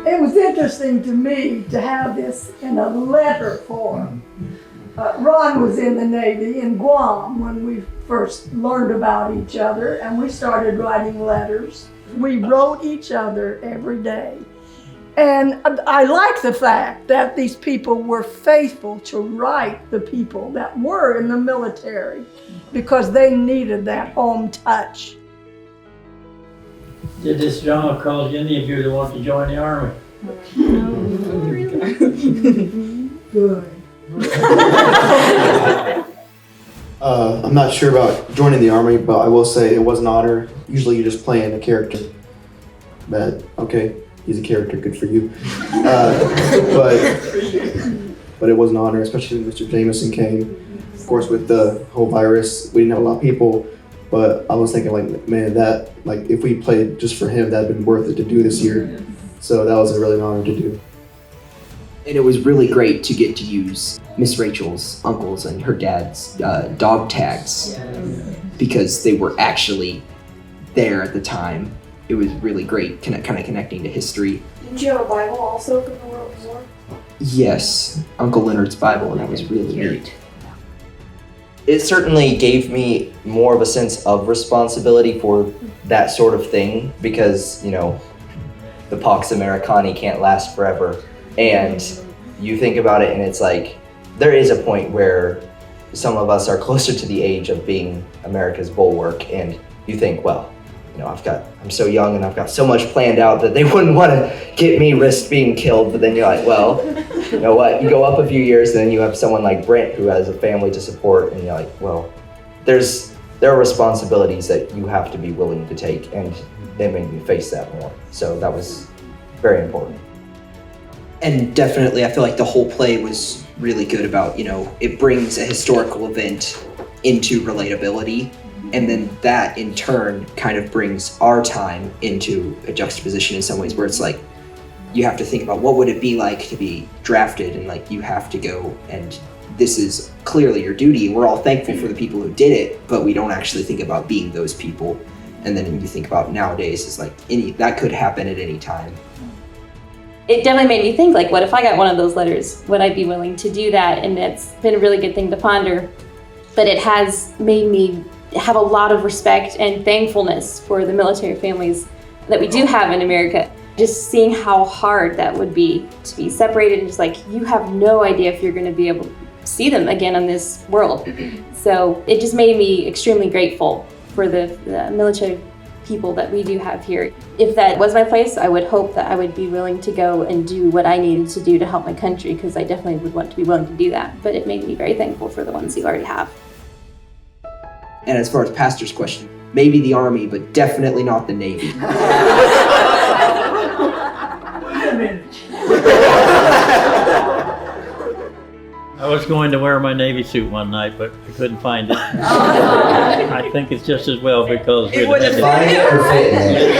It was interesting to me to have this in a letter form. Ron was in the Navy in Guam when we first learned about each other, and we started writing letters. We wrote each other every day. And I like the fact that these people were faithful to write the people that were in the military because they needed that home touch. Did this drama cause any of you to want to join the Army? Good. I'm not sure about joining the Army, but I will say it was an honor. Usually you're just playing a character. But, okay, he's a character, good for you. But it was an honor, especially when Mr. Jameson came. Of course, with the whole virus, we didn't have a lot of people, but I was thinking, like, man, that, like, if we played just for him, that'd been worth it to do this year. So that was a really an honor to do. And it was really great to get to use Miss Rachel's uncles and her dad's dog tags because they were actually there at the time. It was really great, kind of connecting to history. Didn't you have a Bible also from the World War? Yes, Uncle Leonard's Bible, and that was really neat. It certainly gave me more of a sense of responsibility for that sort of thing because, you know, the Pax Americani can't last forever. And you think about it and it's like, there is a point where some of us are closer to the age of being America's bulwark and you think, well, you know, I'm so young and I've got so much planned out that they wouldn't want to get me risk being killed. But then you're like, well, you know what? You go up a few years and then you have someone like Brent who has a family to support and you're like, well, there are responsibilities that you have to be willing to take and they made me face that more. So that was very important. And definitely, I feel like the whole play was really good about, you know, it brings a historical event into relatability. And then that in turn kind of brings our time into a juxtaposition in some ways where it's like, you have to think about what would it be like to be drafted and like you have to go and this is clearly your duty. We're all thankful for the people who did it, but we don't actually think about being those people. And then you think about nowadays is like that could happen at any time. It definitely made me think, like, what if I got one of those letters? Would I be willing to do that? And it's been a really good thing to ponder. But it has made me have a lot of respect and thankfulness for the military families that we do have in America. Just seeing how hard that would be to be separated and just like, you have no idea if you're going to be able to see them again in this world. So it just made me extremely grateful for the military people that we do have here. If that was my place, I would hope that I would be willing to go and do what I needed to do to help my country, because I definitely would want to be willing to do that. But it made me very thankful for the ones you already have. And as far as Pastor's question, maybe the Army, but definitely not the Navy. Wait a minute. I was going to wear my Navy suit one night, but I couldn't find it. I think it's just as well because Find it or fit in it.